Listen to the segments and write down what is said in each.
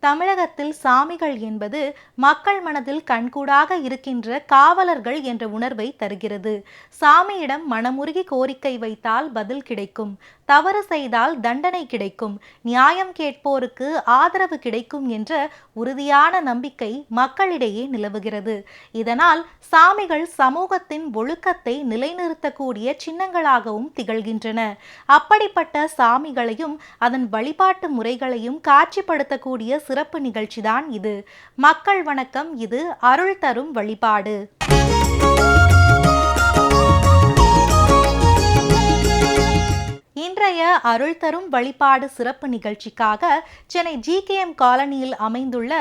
தமிழகத்தில் சாமிகள் என்பது மக்கள் மனதில் கண்கூடாக இருக்கின்ற காவலர்கள் என்ற உணர்வை தருகிறது. சாமியிடம் மனமுருகி கோரிக்கை வைத்தால் பதில் கிடைக்கும், தவறு செய்தால் தண்டனை கிடைக்கும், நியாயம் கேட்போருக்கு ஆதரவு கிடைக்கும் என்ற உறுதியான நம்பிக்கை மக்களிடையே நிலவுகிறது. இதனால் சாமிகள் சமூகத்தின் ஒழுக்கத்தை நிலைநிறுத்தக்கூடிய சின்னங்களாகவும் திகழ்கின்றன. அப்படிப்பட்ட சாமிகளையும் அதன் வழிபாட்டு முறைகளையும் காட்சிப்படுத்தக்கூடிய சிறப்பு நிகழ்ச்சிதான் இது. மக்கள் வணக்கம், இது அருள் தரும் வழிபாடு. இன்றைய அருள் தரும் வழிபாடு சிறப்பு நிகழ்ச்சிக்காக சென்னை GKM காலனியில் அமைந்துள்ள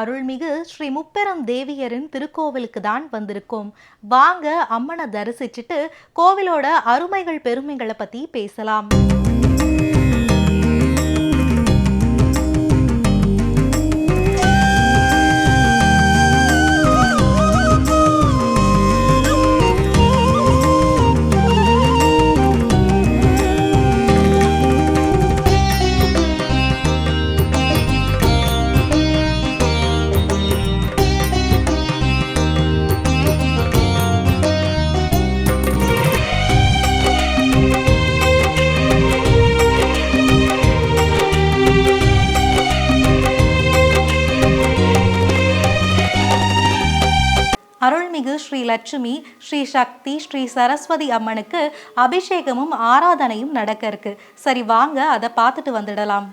அருள்மிகு ஸ்ரீ முப்பெரும் தேவியரின் திருக்கோவிலுக்கு தான் வந்திருக்கோம். வாங்க அம்மனை தரிசிச்சுட்டு கோவிலோட அருமைகள் பெருமைகளை பத்தி பேசலாம். அருள்மிகு ஸ்ரீ லட்சுமி, ஸ்ரீ சக்தி, ஸ்ரீ சரஸ்வதி அம்மனுக்கு அபிஷேகமும் ஆராதனையும் நடக்க இருக்கு. சரி, வாங்க அதை பார்த்துட்டு வந்துடலாம்.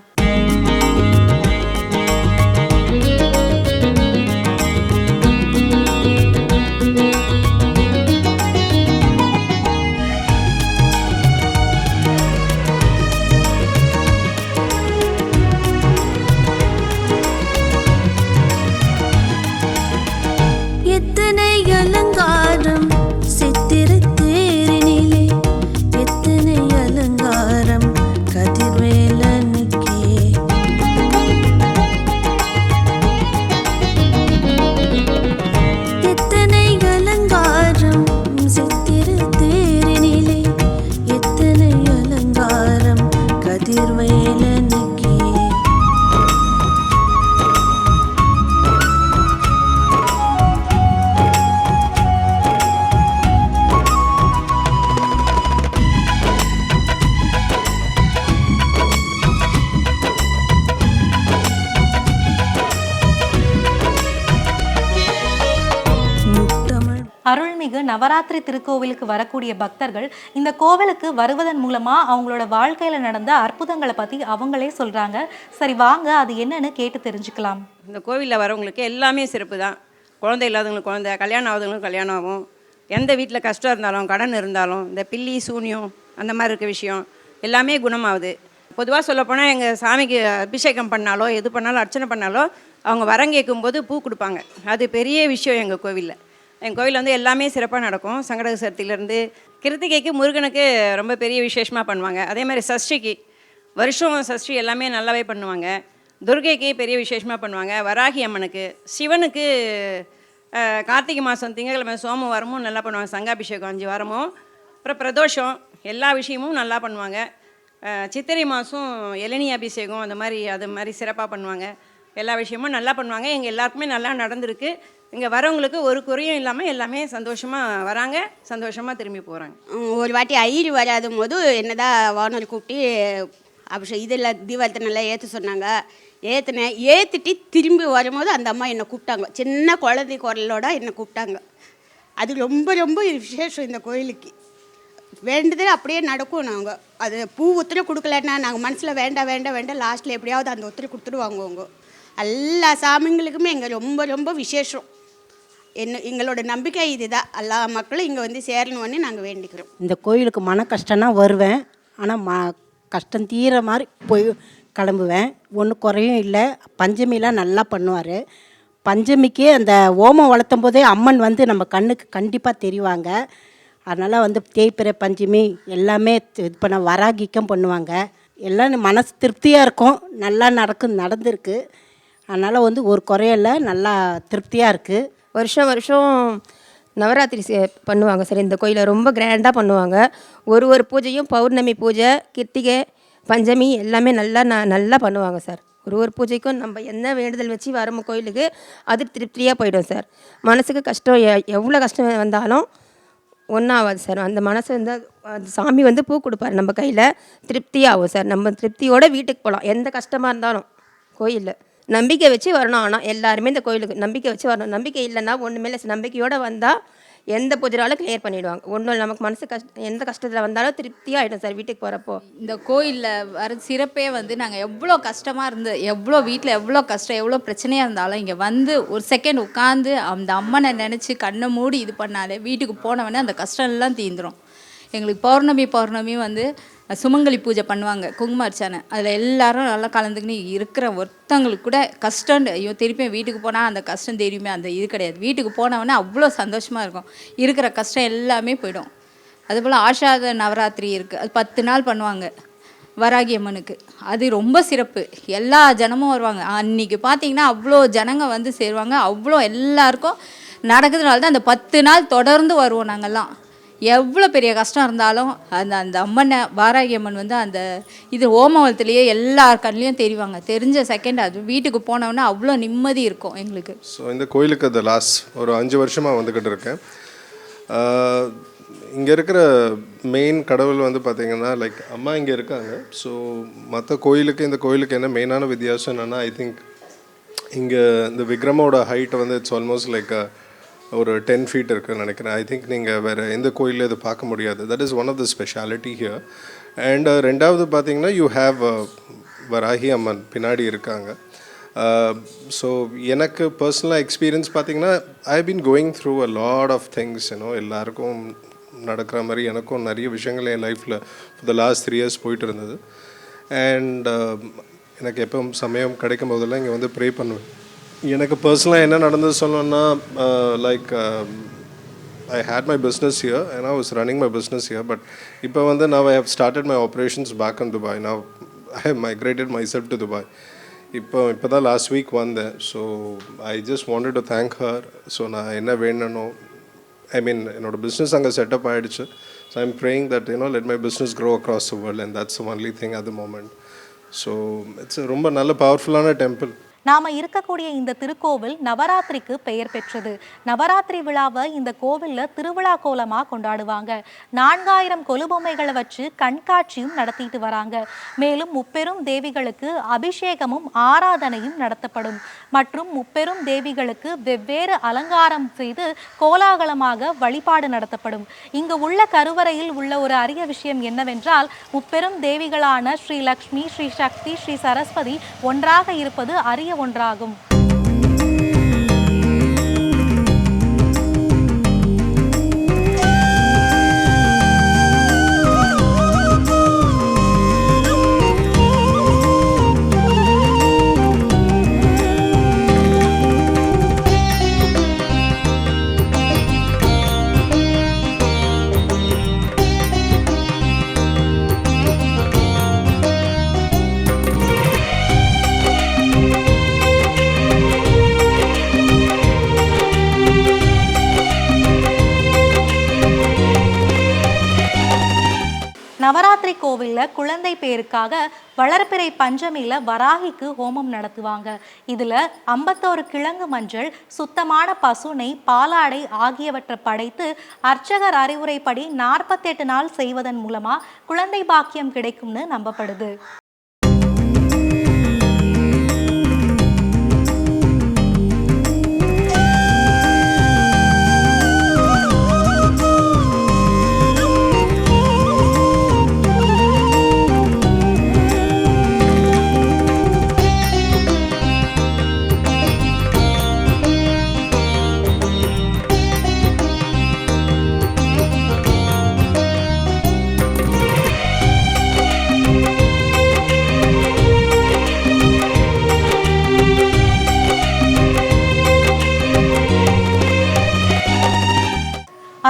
அருள்மிகு நவராத்திரி திருக்கோவிலுக்கு வரக்கூடிய பக்தர்கள் இந்த கோவிலுக்கு வருவதன் மூலமா அவங்களோட வாழ்க்கையில நடந்த அற்புதங்களை பத்தி அவங்களே சொல்றாங்க. சரி, வாங்க அது என்னன்னு கேட்டு தெரிஞ்சுக்கலாம். இந்த கோவிலில் வரவங்களுக்கு எல்லாமே சிறப்பு தான். குழந்தை இல்லாதவங்களுக்கு குழந்தை, கல்யாணம் ஆகுதுங்களுக்கு கல்யாணம் ஆகும். எந்த வீட்டில் கஷ்டம் இருந்தாலும், கடன் இருந்தாலும், இந்த பில்லி சூனியம் அந்த மாதிரி இருக்க விஷயம் எல்லாமே குணமாகுது. பொதுவாக சொல்லப்போனால் எங்கள் சாமிக்கு அபிஷேகம் பண்ணாலோ எது பண்ணாலும் அர்ச்சனை பண்ணாலோ அவங்க வரம் கேட்கும்போது பூ கொடுப்பாங்க. அது பெரிய விஷயம் எங்கள் கோவிலில். எங்கள் கோவிலில் வந்து எல்லாமே சிறப்பாக நடக்கும். சங்கடக சதுர்த்தியிலேருந்து கிருத்திகைக்கு முருகனுக்கு ரொம்ப பெரிய விசேஷமாக பண்ணுவாங்க. அதே மாதிரி சஷ்டிக்கு வருஷம் சஷ்டி எல்லாமே நல்லாவே பண்ணுவாங்க. துர்கைக்கு பெரிய விசேஷமாக பண்ணுவாங்க. வராகி அம்மனுக்கு, சிவனுக்கு கார்த்திகை மாதம் திங்கட்கிழமை சோமவாரமும் நல்லா பண்ணுவாங்க. சங்காபிஷேகம் 5 வாரமும், அப்புறம் பிரதோஷம் எல்லா விஷயமும் நல்லா பண்ணுவாங்க. சித்திரை மாதம் இளநீ அபிஷேகம் அது மாதிரி சிறப்பாக பண்ணுவாங்க. எல்லா விஷயமும் நல்லா பண்ணுவாங்க. எங்கள் எல்லாருக்குமே நல்லா நடந்திருக்கு. இங்கே வரவங்களுக்கு ஒரு குறையும் இல்லாமல் எல்லாமே சந்தோஷமாக வராங்க, சந்தோஷமாக திரும்பி போகிறாங்க. ஒரு வாட்டி ஐயர் வராத போது என்னதான் வானொலி கூப்பிட்டு இதில் தீபாவளி நல்லா ஏற்ற சொன்னாங்க. ஏற்றிட்டு திரும்பி வரும்போது அந்த அம்மா என்னை கூப்பிட்டாங்க. சின்ன குழந்தை குரலோட என்னை கூப்பிட்டாங்க. அது ரொம்ப ரொம்ப விசேஷம் இந்த கோயிலுக்கு. வேண்டதே அப்படியே நடக்கும். நாங்கள் அது பூ உத்தரவு கொடுக்கலன்னா நாங்கள் மனசில் வேண்டாம் வேண்டாம் வேண்டாம் லாஸ்ட்டில் எப்படியாவது அந்த உத்தரவு கொடுத்துடுவாங்க. அவங்க எல்லா சாமிங்களுக்குமே எங்கள் ரொம்ப ரொம்ப விசேஷம். எங்களோட நம்பிக்கை இதுதான். எல்லா மக்களும் இங்கே வந்து சேரணும்னு நாங்கள் வேண்டிக்கிறோம். இந்த கோயிலுக்கு மன கஷ்டம்னா வருவேன், ஆனால் கஷ்டம் தீர மாதிரி போய் கிளம்புவேன். ஒன்றும் குறையும் இல்லை. பஞ்சமிலாம் நல்லா பண்ணுவார். பஞ்சமிக்கே அந்த ஓமம் வளர்த்தும் போதே அம்மன் வந்து நம்ம கண்ணுக்கு கண்டிப்பாக தெரிவாங்க. அதனால் வந்து தேய்பிறை பஞ்சமி எல்லாமே இது பண்ண வராகிக்கம் பண்ணுவாங்க. எல்லாம் மனசு திருப்தியாக இருக்கும். நல்லா நடந்திருக்கு. அதனால் வந்து ஒரு குறையில நல்லா திருப்தியாக இருக்குது. வருஷம் வருஷம் நவராத்திரி பண்ணுவாங்க சார். இந்த கோயிலை ரொம்ப கிராண்டாக பண்ணுவாங்க. ஒரு பூஜையும் பௌர்ணமி பூஜை, கிருத்திகை, பஞ்சமி எல்லாமே நல்லா பண்ணுவாங்க சார். ஒரு பூஜைக்கும் நம்ம என்ன வேண்டுதல் வச்சு வரோமோ கோயிலுக்கு அது திருப்தியாக போயிடும் சார். மனசுக்கு கஷ்டம் எவ்வளோ கஷ்டம் வந்தாலும் ஒன்றாகாது சார். அந்த மனசு வந்து அந்த சாமி வந்து பூ கொடுப்பாரு நம்ம கையில், திருப்தியாகும் சார். நம்ம திருப்தியோடு வீட்டுக்கு போகலாம். எந்த கஷ்டமாக இருந்தாலும் கோயிலில் நம்பிக்கை வச்சு வரணும். ஆனால் எல்லாருமே இந்த கோயிலுக்கு நம்பிக்கை வச்சு வரணும். நம்பிக்கை இல்லைன்னா ஒன்றுமே இல்லை. நம்பிக்கையோடு வந்தால் எந்த பூஜைனாலும் கிளியர் பண்ணிவிடுவாங்க. ஒன்றும் நமக்கு மனசு எந்த கஷ்டத்தில் வந்தாலும் திருப்தியாக ஆகிடும் சார் வீட்டுக்கு போகிறப்போ. இந்த கோயிலில் வர சிறப்பே வந்து நாங்கள் எவ்வளோ கஷ்டமாக இருந்து எவ்வளோ வீட்டில் எவ்வளோ கஷ்டம் எவ்வளோ பிரச்சனையாக இருந்தாலும் இங்கே வந்து ஒரு செகண்ட் உட்காந்து அந்த அம்மனை நினச்சி கண்ணை மூடி இது பண்ணாலே வீட்டுக்கு போனவொடனே அந்த கஷ்டம் எல்லாம் தீந்துடும். எங்களுக்கு பௌர்ணமி வந்து சுமங்கலி பூஜை பண்ணுவாங்க, குங்கும அர்ச்சனை. அதில் எல்லாரும் நல்லா கலந்துக்கின்னு இருக்கிற ஒருத்தவங்களுக்கு கூட கஷ்டம் ஐயோ திருப்பியும் வீட்டுக்கு போனால் அந்த கஷ்டம் தெரியுமே, அந்த இது கிடையாது. வீட்டுக்கு போனவொடனே அவ்வளோ சந்தோஷமாக இருக்கும். இருக்கிற கஷ்டம் எல்லாமே போயிடும். அதுபோல் ஆஷாத நவராத்திரி இருக்குது, அது 10 நாள் பண்ணுவாங்க வராகி அம்மனுக்கு. அது ரொம்ப சிறப்பு. எல்லா ஜனமும் வருவாங்க. அன்றைக்கி பார்த்திங்கன்னா அவ்வளோ ஜனங்க வந்து சேருவாங்க. அவ்வளோ எல்லாருக்கும் நடக்கிறதுனால தான் அந்த 10 நாள் தொடர்ந்து வருவோம் நாங்கள்லாம். எவ்வளோ பெரிய கஷ்டம் இருந்தாலும் அந்த அம்மனை வாராகி அம்மன் வந்து அந்த இது ஹோமவலத்துலேயே எல்லார் கண்லேயும் தெரிவாங்க. தெரிஞ்ச செகண்ட் அது வீட்டுக்கு போனோன்னா அவ்வளோ நிம்மதி இருக்கும் எங்களுக்கு. ஸோ இந்த கோயிலுக்கு அது லாஸ்ட் ஒரு 5 வருஷமாக வந்துக்கிட்டு இருக்கேன். இங்கே இருக்கிற மெயின் கடவுள் வந்து பார்த்திங்கன்னா லைக் அம்மா இங்கே இருக்காங்க. ஸோ மற்ற கோயிலுக்கு இந்த கோயிலுக்கு என்ன மெயினான வித்தியாசம் என்னென்னா, ஐ திங்க் இங்கே இந்த விக்ரமோட ஹைட் வந்து இட்ஸ் ஆல்மோஸ்ட் லைக் ஒரு 10 feet இருக்குன்னு நினைக்கிறேன். ஐ திங்க் நீங்கள் வேறு எந்த கோயிலில் இது பார்க்க முடியாது. That is one of the specialty here. And ரெண்டாவது பார்த்தீங்கன்னா யூ ஹேவ் வராகி அம்மன் பின்னாடி இருக்காங்க. ஸோ எனக்கு பர்சனலாக எக்ஸ்பீரியன்ஸ் பார்த்தீங்கன்னா I been going through a lot of things. எல்லாருக்கும் நடக்கிற மாதிரி எனக்கும் நிறைய விஷயங்கள் என் லைஃப்பில் ஃபார் த லாஸ்ட் 3 years போயிட்டு இருந்தது. அண்ட் எனக்கு எப்போ சமயம் கிடைக்கும் போதெல்லாம் இங்கே வந்து ப்ரே பண்ணுவேன். எனக்கு பர்சனலாக என்ன நடந்தது சொல்லணும்னா, like I had my business here and I was running my business here. But இப்போ வந்து now I have started my operations back in Dubai. Now I have migrated myself to Dubai. இப்போ தான் லாஸ்ட் வீக் வந்தேன். So I just wanted to thank her. So நான் என்ன வேணும்னோ ஐ மீன் என்னோட business அங்கே setup ஆகிடுச்சு. So I am praying that let my business grow across the world and that's only thing at the moment. So it's ரொம்ப நல்ல பவர்ஃபுல்லான temple. நாம இருக்கக்கூடிய இந்த திருக்கோவில் நவராத்திரிக்கு பெயர் பெற்றது. நவராத்திரி விழாவை இந்த கோவில்ல திருவிழா கோலமா கொண்டாடுவாங்க. 4000 கொலுபொம்மைகளை வச்சு கண்காட்சியும் நடத்திட்டு வராங்க. மேலும் முப்பெரும் தேவிகளுக்கு அபிஷேகமும் ஆராதனையும் நடத்தப்படும். மற்றும் முப்பெரும் தேவிகளுக்கு வெவ்வேறு அலங்காரம் செய்து கோலாகலமாக வழிபாடு நடத்தப்படும். இங்கு உள்ள கருவறையில் உள்ள ஒரு அரிய விஷயம் என்னவென்றால், முப்பெரும் தேவிகளான ஸ்ரீ லக்ஷ்மி, ஸ்ரீ சக்தி, ஸ்ரீ சரஸ்வதி ஒன்றாக இருப்பது அரிய ஒன்றாகும். நவராத்திரி கோவில்ல குழந்தை பேருக்காக வளர்பிறை பஞ்சமியில வராகிக்கு ஹோமம் நடத்துவாங்க. இதுல 51 கிழங்கு மஞ்சள், சுத்தமான பசுனை, பாலாடை ஆகியவற்றை படைத்து அர்ச்சகர் அறிவுரைப்படி 48 நாள் செய்வதன் மூலமா குழந்தை பாக்கியம் கிடைக்கும்னு நம்பப்படுது.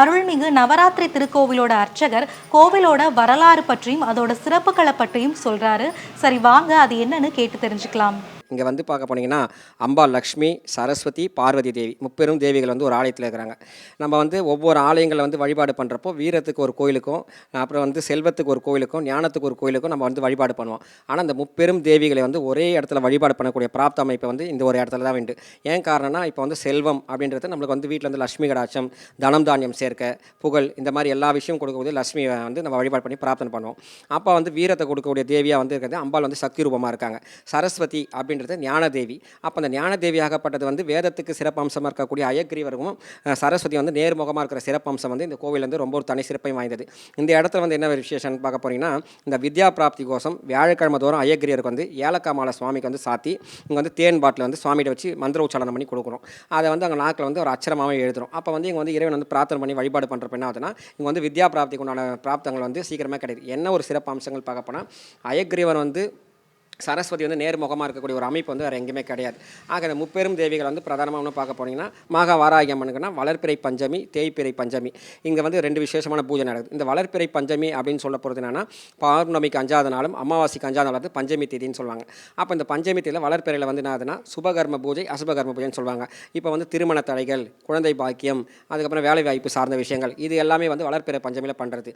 அருள்மிகு நவராத்திரி திருக்கோவிலோட அர்ச்சகர் கோவிலோட வரலாறு பற்றியும் அதோட சிறப்புகளை பற்றியும் சொல்றாரு. சரி வாங்க அது என்னன்னு கேட்டு தெரிஞ்சுக்கலாம். இங்கே வந்து பார்க்க போனீங்கன்னா அம்பாள் லக்ஷ்மி, சரஸ்வதி, பார்வதி தேவி முப்பெரும் தேவிகள் வந்து ஒரு ஆலயத்தில் இருக்கிறாங்க. நம்ம வந்து ஒவ்வொரு ஆலயங்களை வந்து வழிபாடு பண்ணுறப்போ வீரத்துக்கு ஒரு கோயிலுக்கும், அப்புறம் வந்து செல்வத்துக்கு ஒரு கோயிலுக்கும், ஞானத்துக்கு ஒரு கோயிலுக்கும் நம்ம வந்து வழிபாடு பண்ணுவோம். ஆனால் அந்த முப்பெரும் தேவிகளை வந்து ஒரே இடத்துல வழிபாடு பண்ணக்கூடிய பிராப்த அமைப்பை வந்து இந்த ஒரு இடத்துல தான் உண்டு. ஏன் காரணம்னா இப்போ வந்து செல்வம் அப்படின்றது நம்மளுக்கு வந்து வீட்டில் வந்து லட்சுமி கடாட்சம், தனம் தானியம் சேர்க்க, புகழ், இந்த மாதிரி எல்லா விஷயம் கொடுக்கக்கூடிய லட்சுமியை வந்து நம்ம வழிபாடு பண்ணி பிரார்த்தனை பண்ணுவோம். அப்போ வந்து வீரத்தை கொடுக்கக்கூடிய தேவியாக வந்து இருக்கிறது அம்பாள் வந்து சக்தி ரூபமாக இருக்காங்க. சரஸ்வதி அப்படின்றது ஞான தேவி. அப்போ அந்த ஞான தேவியாகப்பட்டது வந்து வேதத்துக்கு சிறப்பம்சமாக இருக்கக்கூடிய அயக்ரீவருக்கும் சரஸ்வதி வந்து நேர்முகமாக இருக்கிற சிறப்பம்சம் வந்து இந்த கோவில் வந்து ரொம்ப ஒரு தனி சிறப்பை வாய்ந்தது. இந்த இடத்துல வந்து என்ன ஒரு விசேஷம் பார்க்க போனீங்கன்னா, இந்த வித்யா பிராப்தி கோஷம் வியாழக்கிழமை தோறும் அயக்ரீவருக்கு வந்து ஏலக்காய் மாலை சுவாமிக்கு வந்து சாத்தி இங்கே வந்து தேன் பாட்டில் வந்து சுவாமிகிட்ட வச்சு மந்திர உச்சாரணம் பண்ணி கொடுக்குறோம். அதை வந்து அங்கே நாக்கில் வந்து ஒரு அச்சரமாகவே எழுதுறோம். அப்போ வந்து இங்கே வந்து இறைவன் வந்து பிரார்த்தனை பண்ணி வழிபாடு பண்ணுறப்ப என்ன ஆகுதுன்னா, இங்கே வந்து வித்யா பிராப்திக்கு உண்டான பிராப்தங்கள் வந்து சீக்கிரமாக கிடையாது. என்ன ஒரு சிறப்பு அம்சங்கள் பார்க்க போனால், அயக்ரீவன் வந்து சரஸ்வதி வந்து நேர்முகமாக இருக்கக்கூடிய ஒரு அமைப்பு வந்து வேறு எங்கேயுமே கிடையாது. ஆக இந்த முப்பெரும் தேவிகள் வந்து பிரதானமாக ஒன்று பார்க்க போனீங்கன்னா, மகா வாராகி அம்மனுக்குன்னா வளர்ப்பிறை பஞ்சமி, தேய்ப்பிறை பஞ்சமி. இங்கே வந்து 2 விசேஷமான பூஜை நடக்குது. இந்த வளர்ப்பிறை பஞ்சமி அப்படின்னு சொல்ல போகிறது என்னென்னா, பௌர்ணமிக்கு 5வது நாளும் அமாவாசைக்கு 5வது நாள் வந்து பஞ்சமி தேதின்னு சொல்லுவாங்க. அப்போ இந்த பஞ்சமி தேதியில் வளர்ப்பிறையில் வந்து என்ன ஆகுதுன்னா, சுபகர்ம பூஜை, அசுபகர்ம பூஜைன்னு சொல்லுவாங்க. இப்போ வந்து திருமண தடைகள், குழந்தை பாக்கியம், அதுக்கப்புறம் வேலை வாய்ப்பு சார்ந்த விஷயங்கள், இது எல்லாமே வந்து வளர்ப்பிறை பஞ்சமியில் பண்ணுறது.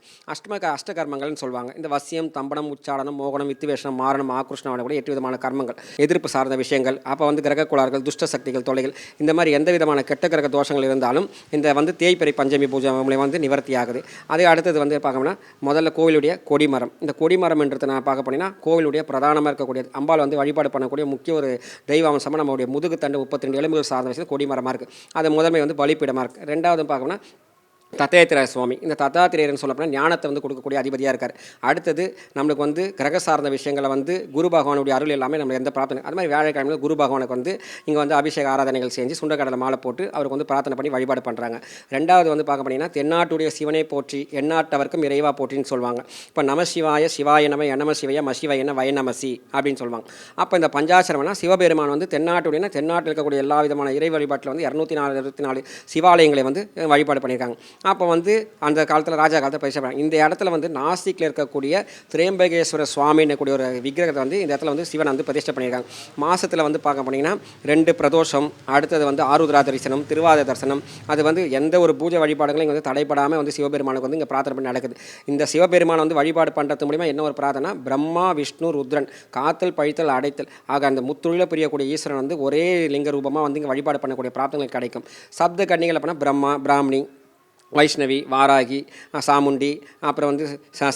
அஷ்டகர்மங்கள்னு சொல்லுவாங்க. இந்த வசியம், தம்பனம், உச்சாடனம், மோகனம், வித்துவேஷனம், மாரணம், ஆக்ருஷ்ணம் கூட 8 விதமான கர்மங்கள், எதிர்ப்பு சார்ந்த விஷயங்கள். அப்போ வந்து கிரக கோளாறுகள், துஷ்ட சக்திகள், தொலைகள், இந்த மாதிரி எந்த விதமான கெட்ட கிரக தோஷங்கள் இருந்தாலும் இந்த வந்து தேய்பிறை பஞ்சமி பூஜை மூலியம் வந்து நிவர்த்தி ஆகுது. அதே அடுத்தது வந்து பார்க்கணும்னா, முதல்ல கோவிலுடைய கொடிமரம். இந்த கொடிமரம்ன்றது நான் பார்க்க போனீங்கன்னா, கோவிலுடைய பிரதானமாக இருக்கக்கூடிய அம்பாள் வந்து வழிபாடு பண்ணக்கூடிய முக்கிய ஒரு தெய்வ அம்சமாக நம்மளுடைய முதுகு தண்டு 32 எலும்புகள் சார்ந்த விஷயம் கொடிமரமாக இருக்குது. அது முதன்மை வந்து பலிப்பீடமாக இருக்குது. ரெண்டாவது பார்க்கணும்னா தத்தாத்திரேய சுவாமி. இந்த தத்தாத்திரேயர்னு சொல்லப்போனால் ஞானத்தை வந்து கொடுக்கக்கூடிய அதிபதியாக இருக்கார். அடுத்தது நம்மளுக்கு வந்து கிரக சார்ந்த விஷயங்களை வந்து குரு பகவானுடைய அருள் எல்லாமே நம்ம எந்த பிரார்த்தனை, அது மாதிரி வியாழக்கிழமையில் குரு பகவானுக்கு வந்து இங்கே வந்து அபிஷேக ஆராதனைகள் செஞ்சு சுண்டக்கடலை மாலை போட்டு அவருக்கு வந்து பிரார்த்தனை பண்ணி வழிபாடு பண்ணுறாங்க. ரெண்டாவது வந்து பார்க்க போனீங்கன்னா, தென்னாட்டுடைய சிவனை போற்றி எந்நாட்டவர்க்கும் இறைவா போற்றின்னு சொல்லுவாங்க. இப்போ நமசிவாய சிவாய நம எனம சிவைய மசிவ என்ன வயநமசி அப்படின்னு சொல்லுவாங்க. அப்போ இந்த பஞ்சாட்சரம்னா சிவபெருமான் வந்து தென்னாட்டுடைய தென்னாட்டில் இருக்கக்கூடிய எல்லா விதமான இறை வழிபாட்டில் வந்து 224 சிவாலயங்களை வந்து வழிபாடு பண்ணியிருக்காங்க. அப்போ வந்து அந்த காலத்தில் ராஜா காலத்தில் பரிசு பண்ணாங்க. இந்த இடத்துல வந்து நாசிக்கில் இருக்கக்கூடிய திரையம்பகேஸ்வர சுவாமின்னு கூடிய ஒரு விக்கிரகத்தை வந்து இந்த இடத்துல வந்து சிவன் வந்து பிரதிஷ்டை பண்ணியிருக்காங்க. மாதத்தில் வந்து பார்க்க போனீங்கன்னா 2 பிரதோஷம், அடுத்தது வந்து ஆருத்ரா தரிசனம், திருவாத தரிசனம், அது வந்து எந்த ஒரு பூஜை வழிபாடுகளும் வந்து தடைப்படாமல் வந்து சிவபெருமானுக்கு வந்து இங்கே பிரார்த்தனை பண்ணி நடக்குது. இந்த சிவபெருமானை வந்து வழிபாடு பண்ணுறது மூலிமா என்ன ஒரு பிரார்த்தனை, பிரம்மா விஷ்ணு ருத்ரன் காத்தல் பழித்தல் அடைத்தல் ஆக அந்த முத்தொழில புரியக்கூடிய ஈஸ்வரன் வந்து ஒரே லிங்க ரூபமாக வந்து இங்கே வழிபாடு பண்ணக்கூடிய பிரார்த்தனைகள் கிடைக்கும். சப்த கன்னிகள் அப்படின்னா பிரம்மா, பிராமணி, வைஷ்ணவி, வாராகி, சாமுண்டி, அப்புறம் வந்து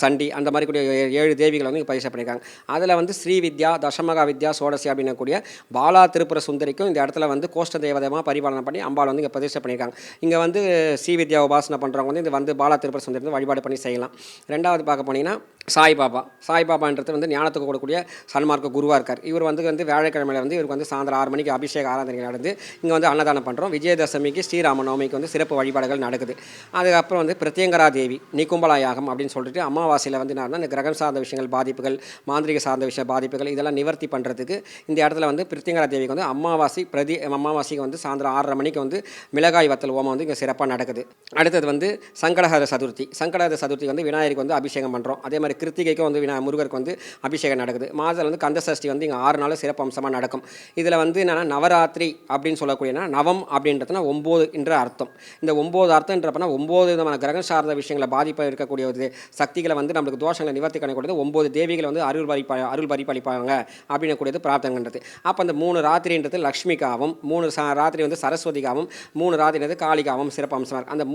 சண்டி, அந்த மாதிரி கூடிய 7 தேவிகளை வந்து இங்கே பரிசு பண்ணியிருக்காங்க. அதில் வந்து ஸ்ரீ வித்யா, தசமகா வித்யா, சோடசி அப்படின்னக்கூடிய பாலா திருப்புர சுந்தரிக்கும் இந்த இடத்துல வந்து கோஷ்ட தேவதமாக பரிபாலனை பண்ணி அம்பாள் வந்து இங்கே பிரதிஷ்டை பண்ணியிருக்காங்க. இங்கே வந்து ஸ்ரீ வித்யா உபாசனை பண்ணுறவங்க வந்து இது வந்து பாலா திருப்புர சுந்தரி வந்து வழிபாடு பண்ணி செய்யலாம். ரெண்டாவது பார்க்க போனீங்கன்னா சாய்பாபா. சாய்பாபான்றது வந்து ஞானத்துக்கு கொடுக்கக்கூடிய சன்மார்க்க குருவாக இருக்கார். இவர் வந்து வியாழக்கிழமையில் வந்து இவருக்கு வந்து சாயந்தரம் 6 மணிக்கு அபிஷேக ஆராதனைகள் நடந்து இங்கே வந்து அன்னதானம் பண்ணுறோம். விஜயதசமிக்கு ஸ்ரீராம நவமிக்கு வந்து சிறப்பு வழிபாடுகள் நடக்குது. அதுக்கப்புறம் வந்து பிரத்யங்கரா தேவி, நிகும்பலா யாகம் அப்படின்னு சொல்லிட்டு அமாவாசையில் வந்து நான் இந்த கிரகம் சார்ந்த விஷயங்கள் பாதிப்புகள், மாந்திரிக சார்ந்த விஷய பாதிப்புகள் இதெல்லாம் நிவர்த்தி பண்ணுறதுக்கு இந்த இடத்துல வந்து பிரத்யங்கரா தேவிக்கு வந்து அமாவாசைக்கு வந்து சாயந்தரம் 6:30 மணிக்கு வந்து மிளகாய் வத்தல் ஓமம் வந்து இங்கே சிறப்பாக நடக்குது. அடுத்தது வந்து சங்கடஹர சதுர்த்தி. சங்கடஹர சதுர்த்தி வந்து விநாயகருக்கு வந்து அபிஷேகம் பண்ணுறோம். அதே மாதிரி கிருத்திகைக்கும் வந்து முருகருக்கு வந்து அபிஷேகம் நடக்குது. மாதத்தில் வந்து கந்தசஷ்டி வந்து இங்கே 6 நாள் சிறப்பு அம்சமாக நடக்கும். இதில் வந்து என்னென்னா நவராத்திரி அப்படின்னு சொல்லக்கூடியனா நவம் அப்படின்றதுனா 9 என்ற அர்த்தம். இந்த 9 அர்த்தம்ன்றப்பனா 9 விதமான கிரகம் சார்ந்த விஷயங்களை பாதிப்பாக இருக்கக்கூடிய ஒரு சக்திகளை வந்து நம்மளுக்கு தோஷங்களை நிவர்த்தி பண்ணக்கூடியது 9 தேவிகளை வந்து அருள் பரிப்பளிப்பாங்க அப்படின்னு கூடியது பிரார்த்தனைன்றது. அப்போ அந்த 3 ராத்திரின்றது லக்ஷ்மிக்காகவும், 3 ராத்திரி வந்து சரஸ்வதிக்காகவும், 3 ராத்திரின்றது காளிக்காகவும் சிறப்பு அம்சமாக இருக்குது. அந்த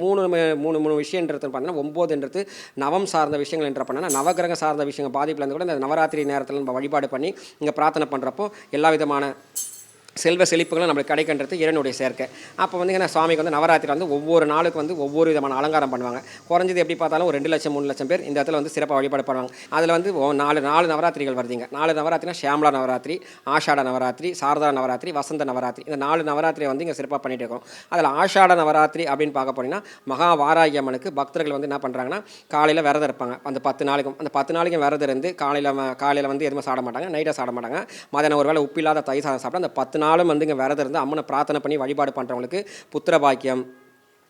மூணு விஷயன்றது பார்த்தீங்கன்னா 9ன்றது நவம் சார்ந்த விஷயங்கள் என்ற பண்ணால் நவகிரக சார்ந்த விஷயங்கள் பாதிப்பில் இருந்து கூட இந்த நவராத்திரி நேரத்தில் நம்ம வழிபாடு பண்ணி இங்கே பிரார்த்தனை பண்ணுறப்போ எல்லா விதமான செல்வ செழிப்புகளும் நம்மளுக்கு கிடைக்கின்றது இறைவனுடைய சேர்க்கை. அப்போ வந்து என்ன சுவாமிக்கு வந்து நவராத்திரி வந்து ஒவ்வொரு நாளுக்கு வந்து ஒவ்வொரு விதமான அலங்காரம் பண்ணுவாங்க. குறைஞ்சது எப்படி பார்த்தாலும் ஒரு 2 லட்சம் 3 லட்சம் பேர் இந்த இடத்துல வந்து சிறப்பாக வழிபாடு பண்ணுவாங்க. அதில் வந்து 4 நவராத்திரிகள் வருதுங்க. 4 நவராத்திரினா ஷியாமலா நவராத்திரி, ஆஷாட நவராத்திரி, சாரதா நவராத்திரி, வசந்த நவராத்திரி. இந்த 4 நவராத்திரியை வந்து இங்கே சிறப்பாக பண்ணிட்டு இருக்கோம். அதில் ஆஷாட நவராத்திரி அப்படின்னு பார்க்க போனீங்கன்னா மகா வாராகி அம்மனுக்கு பக்தர்கள் வந்து என்ன பண்ணுறாங்கன்னா காலையில் விரதம் இருப்பாங்க. அந்த 10 நாளைக்கும் விரதம் இருந்து காலையில் வந்து எதுவுமே சாட மாட்டாங்க, நைட்டாக சாட மாட்டாங்க. மதியானம் ஒரு வேளை உப்பில்லாத தயிர் சாதம் சாப்பிட்டா அந்த 10 நாளும் வந்து இங்கே விரதம் இருந்து அம்மனை பிரார்த்தனை பண்ணி வழிபாடு பண்ணுறவங்களுக்கு புத்திர பாக்கியம்,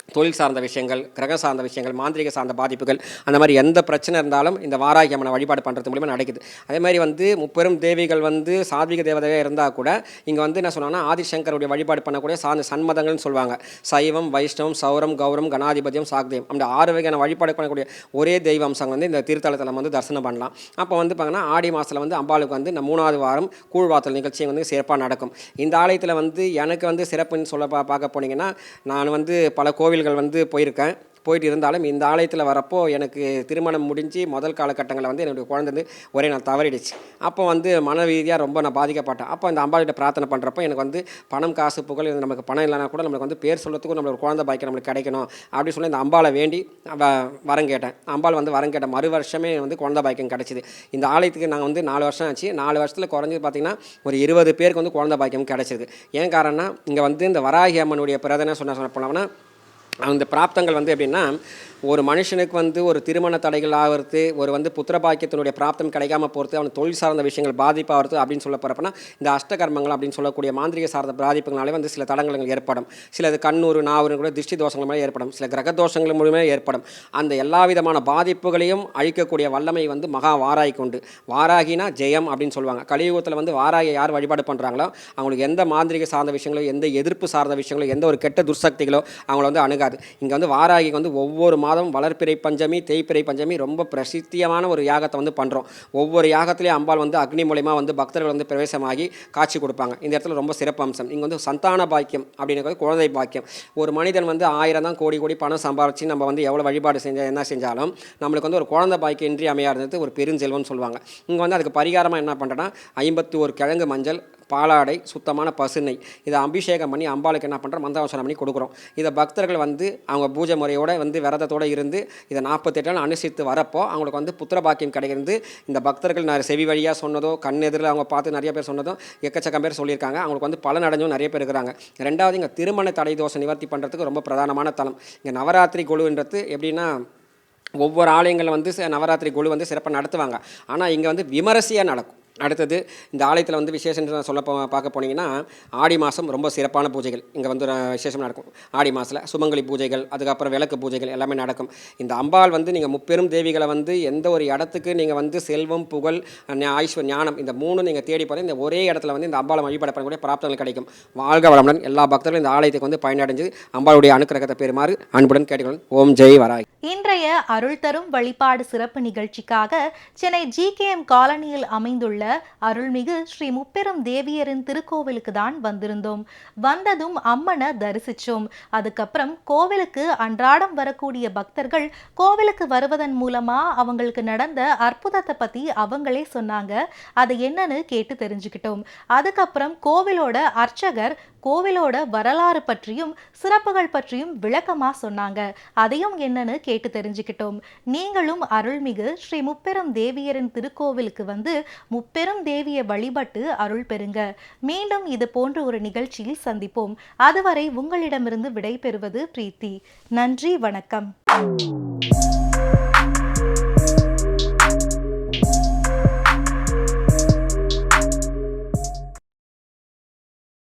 தொழில் சார்ந்த விஷயங்கள், கிரக சார்ந்த விஷயங்கள், மாந்திரிக சார்ந்த பாதிப்புகள், அந்த மாதிரி எந்த பிரச்சனை இருந்தாலும் இந்த வாராகி அம்மனை வழிபாடு பண்ணுறது மூலிமா நடக்குது. அதே மாதிரி வந்து முப்பெரும் தேவிகள் வந்து சாத்விக தேவதையாக இருந்தால் கூட இங்கே வந்து என்ன சொன்னாங்கன்னா ஆதிசங்கருடைய வழிபாடு பண்ணக்கூடிய சார்ந்த சன்மதங்கள்னு சொல்லுவாங்க. சைவம், வைஷ்ணவம், சௌரம், கௌரம், கணாதிபத்தியம், சாக்தேவம், அந்த 6 வகையான வழிபாடு பண்ணக்கூடிய ஒரே தெய்வ அம்சம் வந்து இந்த தீர்த்தலத்தில் நம்ம வந்து தரிசனம் பண்ணலாம். அப்போ வந்து பார்த்தீங்கன்னா ஆடி மாதத்தில் வந்து அம்பாளுக்கு வந்து இந்த 3வது வாரம் கூழ்வாத்தல் நிகழ்ச்சி வந்து சிறப்பாக நடக்கும். இந்த ஆலயத்தில் வந்து எனக்கு வந்து சிறப்புன்னு சொல்ல பார்க்க போனீங்கன்னா, நான் வந்து பல கோவில்கள் வந்து போயிட்டு இருந்தாலும் இந்த ஆலயத்தில் வரப்போ எனக்கு திருமணம் முடிஞ்சு முதல் காலகட்டங்களில் வந்து என்னுடைய குழந்தை வந்து ஒரே நாள் தவறிடுச்சு. அப்போ வந்து மன ரீதியாக ரொம்ப நான் பாதிக்கப்பட்டேன். அப்போ இந்த அம்பாள்கிட்ட பிரார்த்தனை பண்ணுறப்போ எனக்கு வந்து பணம், காசு, புகழ், நமக்கு பணம் இல்லைனா கூட நம்மளுக்கு வந்து பேர் சொல்லத்துக்கும் நம்மளுக்கு குழந்தை பாய்க்க நம்மளுக்கு கிடைக்கணும் அப்படின்னு சொல்லி இந்த அம்பாளை வேண்டி வரம் கேட்டேன். அம்பாள் வந்து வரம் கேட்ட மறு வருஷமே வந்து குழந்தை பாய்க்கம் கிடச்சிது. இந்த ஆலயத்துக்கு நாங்கள் வந்து 4 வருஷம் ஆச்சு. 4 வருஷத்தில் குறைஞ்சது பார்த்திங்கன்னா ஒரு 20 பேருக்கு வந்து குழந்தை பாய்க்கம் கிடச்சிது. ஏன் காரணம்னா இங்கே வந்து இந்த வராகி அம்மனுடைய பிரதனை சொன்ன போனோம்னா அந்த பிராப்தங்கள் வந்து எப்படின்னா, ஒரு மனுஷனுக்கு வந்து ஒரு திருமண தடைகள் ஆகிறது, ஒரு வந்து புத்திர பாக்கியத்தினுடைய பிராப்தம் கிடைக்காம போகிறது, அவன் தொழில் சார்ந்த விஷயங்கள் பாதிப்பாகிறது அப்படின்னு சொல்ல போகிறப்பனா இந்த அஷ்டகர்மங்கள் அப்படின்னு சொல்லக்கூடிய மாந்திரிக சார்ந்த பாதிப்புகளாலே வந்து சில தடங்கள் ஏற்படும். சிலது கண்ணூறு, நாவூறு கூட திருஷ்டி தோஷங்கள் மூலம் ஏற்படும். சில கிரக தோஷங்கள் மூலமே ஏற்படும். அந்த எல்லா விதமான பாதிப்புகளையும் அழிக்கக்கூடிய வல்லமை வந்து மகா வாராகி உண்டு. வாராகினா ஜெயம் அப்படின்னு சொல்லுவாங்க. கலியுகத்தில் வந்து வாராகி யார் வழிபாடு பண்ணுறாங்களோ அவங்களுக்கு எந்த மாந்திரிக சார்ந்த விஷயங்களோ, எந்த எதிர்ப்பு சார்ந்த விஷயங்களோ, எந்த ஒரு கெட்ட துர்சக்திகளோ அவங்கள வந்து அணுகாது. இங்கே வந்து வாராகிக்கு வந்து ஒவ்வொரு மாதம் வளர்ப்பிறை பஞ்சமி, தேய்பிறை பஞ்சமி ரொம்ப பிரசித்தியமான ஒரு யாகத்தை வந்து பண்ணுறோம். ஒவ்வொரு யாகத்திலேயும் அம்பாள் வந்து அக்னி மூலமா வந்து பக்தர்கள் வந்து பிரவேசமாகி காட்சி கொடுப்பாங்க. இந்த இடத்துல ரொம்ப சிறப்பு அம்சம். இங்கே வந்து சந்தான பாக்கியம் அப்படிங்கிறது குழந்தை பாக்கியம். ஒரு மனிதன் வந்து 1000 தான் கோடி பணம் சம்பாரிச்சு நம்ம வந்து எவ்வளோ வழிபாடு என்ன செஞ்சாலும் நம்மளுக்கு வந்து ஒரு குழந்தை பாக்கியம் இன்றி அமையாதது ஒரு பெருஞ்செல்வம்னு சொல்லுவாங்க. இங்கே வந்து அதுக்கு பரிகாரமாக என்ன பண்ணுறேன்னா 51 கிழங்கு மஞ்சள், பாலாடை, சுத்தமான பசுநெய் இதை அபிஷேகம் பண்ணி அம்பாளுக்கு என்ன பண்ணுறோம் மந்திராவசனம் பண்ணி கொடுக்குறோம். இதை பக்தர்கள் வந்து அவங்க பூஜை முறையோடு வந்து விரதத்தோடு இருந்து இதை 48 நாள் அனுசரித்து வரப்போ அவங்களுக்கு வந்து புத்திர பாக்கியம் கிடைக்கிறது. இந்த பக்தர்கள் நான் செவி வழியாக சொன்னதோ, கண் எதிரில் அவங்க பார்த்து நிறைய பேர் சொன்னதும் எக்கச்சக்கம் பேர் சொல்லியிருக்காங்க. அவங்களுக்கு வந்து பலன் அடைஞ்சும் நிறைய பேர் இருக்கிறாங்க. 2வது இங்கே திருமண தடை தோஷம் நிவர்த்தி பண்ணுறதுக்கு ரொம்ப பிரதானமான தலம். இங்கே நவராத்திரி குழுன்றது எப்படின்னா, ஒவ்வொரு ஆலயங்களில் வந்து நவராத்திரி குழு வந்து சிறப்பாக நடத்துவாங்க. ஆனால் இங்கே வந்து விமரிசையாக நடக்கும். அடுத்தது இந்த ஆலயத்தில் வந்து விசேஷம் சொல்ல பார்க்க போனீங்கன்னா, ஆடி மாதம் ரொம்ப சிறப்பான பூஜைகள் இங்கே வந்து விசேஷம் நடக்கும். ஆடி மாதத்தில் சுமங்கலி பூஜைகள், அதுக்கப்புறம் விளக்கு பூஜைகள் எல்லாமே நடக்கும். இந்த அம்பாள் வந்து நீங்கள் முப்பெரும் தேவிகளை வந்து எந்த ஒரு இடத்துக்கு நீங்கள் வந்து செல்வம், புகழ், ஐஸ்வர், ஞானம் இந்த 3 நீங்கள் தேடி போகிற இந்த ஒரே இடத்துல வந்து இந்த அம்பாளை வழிபாடு பண்ணக்கூடிய பிராப்தங்கள் கிடைக்கும். வாழ்க வளமுடன். எல்லா பக்தர்களும் இந்த ஆலயத்துக்கு வந்து பயனடைஞ்சு அம்பாளுடைய அனுக்கிரகத்தை பெறுமாறு அன்புடன் கேட்டுக்கொள்ளும். ஓம் ஜெய் வராகி. இன்றைய அருள் தரும் வழிபாடு சிறப்பு நிகழ்ச்சிக்காக சென்னை GKM காலனியில் அமைந்துள்ள அருள்மிகு ஸ்ரீ முப்பெரும் தேவியரின் திருக்கோவிலுக்கு தான் வந்திருந்தோம். வந்ததும் அம்மனை தரிசிச்சோம். அதுக்கப்புறம் கோவிலுக்கு அன்றாடம் வரக்கூடிய பக்தர்கள் கோவிலுக்கு வருவதன் மூலமா அவங்களுக்கு நடந்த அற்புதத்தை பத்தி அவங்களே சொன்னாங்க. அது என்னன்னு கேட்டு தெரிஞ்சுக்கிட்டோம். அதுக்கப்புறம் கோவிலோட அர்ச்சகர் கோவிலோட வரலாறு பற்றியும் சிறப்புகள் பற்றியும் விளக்கமா சொன்னாங்க. அதையும் என்னன்னு கேட்டு தெரிஞ்சுக்கிட்டோம். நீங்களும் அருள்மிகு ஸ்ரீ முப்பெரும் தேவியரின் திருக்கோவிலுக்கு வந்து முப்பெரும் தேவியை வழிபட்டு அருள் பெறுங்க. மீண்டும் இது போன்ற ஒரு நிகழ்ச்சியில் சந்திப்போம். அதுவரை உங்களிடமிருந்து விடை பெறுவது பிரீத்தி. நன்றி, வணக்கம்.